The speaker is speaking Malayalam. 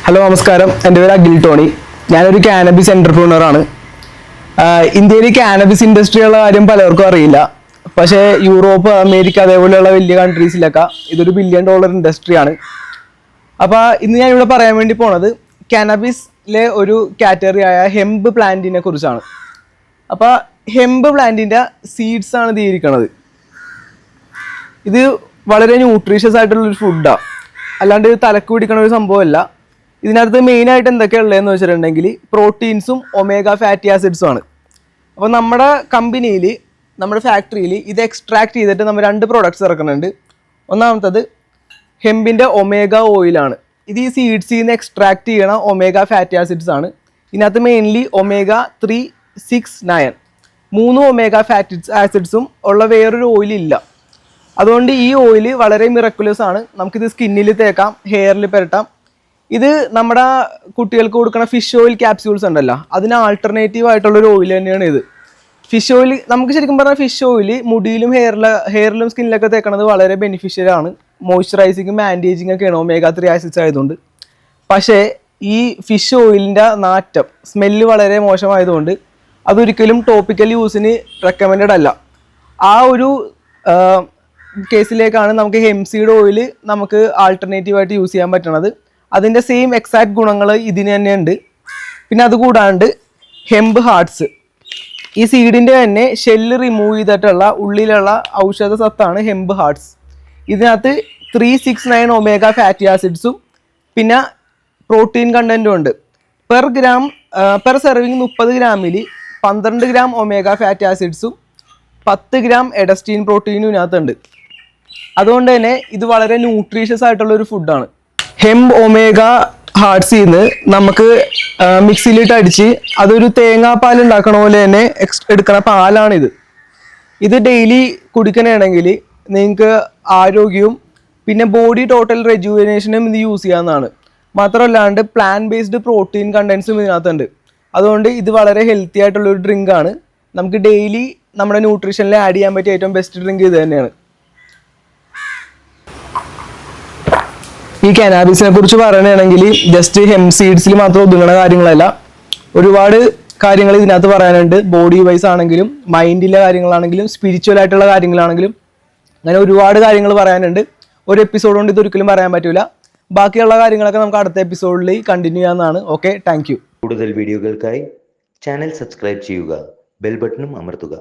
ഹലോ നമസ്കാരം, എൻ്റെ പേര് അഖിൽ ടോണി. ഞാനൊരു കാനബിസ് എൻ്റർപ്രണറാണ്. ഇന്ത്യയിൽ കാനബിസ് ഇൻഡസ്ട്രിയുള്ള കാര്യം പലർക്കും അറിയില്ല. പക്ഷേ യൂറോപ്പ്, അമേരിക്ക അതേപോലെയുള്ള വലിയ കൺട്രീസിലൊക്കെ ഇതൊരു $1 ബില്യൺ ഇൻഡസ്ട്രിയാണ്. അപ്പോൾ ഇന്ന് ഞാനിവിടെ പറയാൻ വേണ്ടി പോണത് കാനബിസിലെ ഒരു കാറ്റഗറിയായ ഹെംപ് പ്ലാന്റിനെ കുറിച്ചാണ്. അപ്പോൾ ഹെംപ് പ്ലാന്റിൻ്റെ സീഡ്സ് ആണ് ഇതിരിക്കണത്. ഇത് വളരെ ന്യൂട്രീഷ്യസ് ആയിട്ടുള്ളൊരു ഫുഡാണ്, അല്ലാണ്ട് തലക്ക് പിടിക്കണ ഒരു സംഭവമല്ല. ഇതിനകത്ത് മെയിനായിട്ട് എന്തൊക്കെയുള്ളതെന്ന് വെച്ചിട്ടുണ്ടെങ്കിൽ പ്രോട്ടീൻസും ഒമേഗ ഫാറ്റി ആസിഡ്സും ആണ്. അപ്പോൾ നമ്മുടെ കമ്പനിയിൽ, നമ്മുടെ ഫാക്ടറിയിൽ ഇത് എക്സ്ട്രാക്ട് ചെയ്തിട്ട് നമ്മൾ 2 പ്രോഡക്ട്സ് ഇറക്കുന്നുണ്ട്. ഒന്നാമത്തത് ഹെമ്പിൻ്റെ ഒമേഗ ഓയിലാണ്. ഇത് ഈ സീഡ്സിൽ നിന്ന് എക്സ്ട്രാക്ട് ചെയ്യണ ഒമേഗ ഫാറ്റി ആസിഡ്സ് ആണ്. ഇതിനകത്ത് മെയിൻലി ഒമേഗ 3, 6, 9 3 ഒമേഗ ഫാറ്റി ആസിഡ്സും ഉള്ള വേറൊരു ഓയിലില്ല. അതുകൊണ്ട് ഈ ഓയിൽ വളരെ മിറക്കുലസ് ആണ്. നമുക്കിത് സ്കിന്നിൽ തേക്കാം, ഹെയറിൽ പുരട്ടാം. ഇത് നമ്മുടെ കുട്ടികൾക്ക് കൊടുക്കുന്ന ഫിഷ് ഓയിൽ ക്യാപ്സ്യൂൾസ് ഉണ്ടല്ലോ, അതിന് ആൾട്ടർനേറ്റീവ് ആയിട്ടുള്ളൊരു ഓയിൽ തന്നെയാണ് ഇത്. ഫിഷ് ഓയിൽ നമുക്ക് ശരിക്കും പറഞ്ഞാൽ ഫിഷ് ഓയിൽ മുടിയിലും ഹെയറിലും സ്കിന്നിലൊക്കെ തേക്കണത് വളരെ ബെനിഫിഷ്യൽ ആണ്. മോയ്സ്ചറൈസിങ്ങും ആൻറ്റി ഏജിങ് ഒക്കെയാണ് ഒമേഗ 3 ആസിഡ്സ് ആയതുകൊണ്ട്. പക്ഷേ ഈ ഫിഷ് ഓയിലിൻ്റെ നാറ്റം, സ്മെല്ല് വളരെ മോശമായതുകൊണ്ട് അതൊരിക്കലും ടോപ്പിക്കൽ യൂസിന് റെക്കമെൻഡഡ് അല്ല. ആ ഒരു കേസിലേക്കാണ് നമുക്ക് ഹെംസീഡ് ഓയിൽ നമുക്ക് ആൾട്ടർനേറ്റീവായിട്ട് യൂസ് ചെയ്യാൻ പറ്റണത്. അതിൻ്റെ സെയിം എക്സാക്ട് ഗുണങ്ങൾ ഇതിന് തന്നെ ഉണ്ട്. പിന്നെ അതുകൂടാണ്ട് ഹെംപ് ഹാർട്സ്, ഈ സീഡിൻ്റെ തന്നെ ഷെല്ല് റിമൂവ് ചെയ്തിട്ടുള്ള ഉള്ളിലുള്ള ഔഷധ സത്താണ് ഹെംപ് ഹാർട്സ്. ഇതിനകത്ത് 3, 6, 9 ഒമേഗ ഫാറ്റി ആസിഡ്സും പിന്നെ പ്രോട്ടീൻ കണ്ടൻറ്റും ഉണ്ട്. പെർ സെർവിങ് 30 ഗ്രാമിൽ 12 ഗ്രാം ഒമേഗ ഫാറ്റി ആസിഡ്സും 10 ഗ്രാം എഡസ്റ്റീൻ പ്രോട്ടീനും ഇതിനകത്തുണ്ട്. അതുകൊണ്ട് തന്നെ ഇത് വളരെ ന്യൂട്രീഷ്യസ് ആയിട്ടുള്ളൊരു ഫുഡാണ്. ഹെംപ് ഒമേഗ ഹാർട്സിൽ നിന്ന് നമുക്ക് മിക്സിയിലിട്ട് അടിച്ച് അതൊരു തേങ്ങാപ്പാൽ ഉണ്ടാക്കണ പോലെ തന്നെ എടുക്കണ പാലാണിത്. ഇത് ഡെയിലി കുടിക്കണമെങ്കിൽ നിങ്ങൾക്ക് ആരോഗ്യവും പിന്നെ ബോഡി ടോട്ടൽ റെജുവിനേഷനും ഇത് യൂസ് ചെയ്യാവുന്നതാണ്. മാത്രമല്ലാണ്ട് പ്ലാന്റ് ബേസ്ഡ് പ്രോട്ടീൻ കണ്ടൻസും ഇതിനകത്തുണ്ട്. അതുകൊണ്ട് ഇത് വളരെ ഹെൽത്തി ആയിട്ടുള്ളൊരു ഡ്രിങ്കാണ്. നമുക്ക് ഡെയിലി നമ്മുടെ ന്യൂട്രീഷനിൽ ആഡ് ചെയ്യാൻ പറ്റിയ ഏറ്റവും ബെസ്റ്റ് ഡ്രിങ്ക് ഇത് തന്നെയാണ്. ഈ കാനാബിസിനെ കുറിച്ച് പറയുകയാണെങ്കിൽ ജസ്റ്റ് ഹെംപ് സീഡ്സിൽ മാത്രം ഒതുങ്ങുന്ന കാര്യങ്ങളല്ല, ഒരുപാട് കാര്യങ്ങൾ ഇതിനകത്ത് പറയാനുണ്ട്. ബോഡി വൈസ് ആണെങ്കിലും, മൈൻഡിലെ കാര്യങ്ങളാണെങ്കിലും, സ്പിരിച്വൽ ആയിട്ടുള്ള കാര്യങ്ങളാണെങ്കിലും, അങ്ങനെ ഒരുപാട് കാര്യങ്ങൾ പറയാനുണ്ട്. ഒരു എപ്പിസോഡ് കൊണ്ട് ഇതൊരിക്കലും പറയാൻ പറ്റില്ല. ബാക്കിയുള്ള കാര്യങ്ങളൊക്കെ നമുക്ക് അടുത്ത എപ്പിസോഡിൽ കണ്ടിന്യൂ ചെയ്യാവുന്നതാണ്. Okay, thank you. കൂടുതൽ വീഡിയോകൾക്കായി ചാനൽ സബ്സ്ക്രൈബ് ചെയ്യുക, ബെൽ ബട്ടണും അമർത്തുക.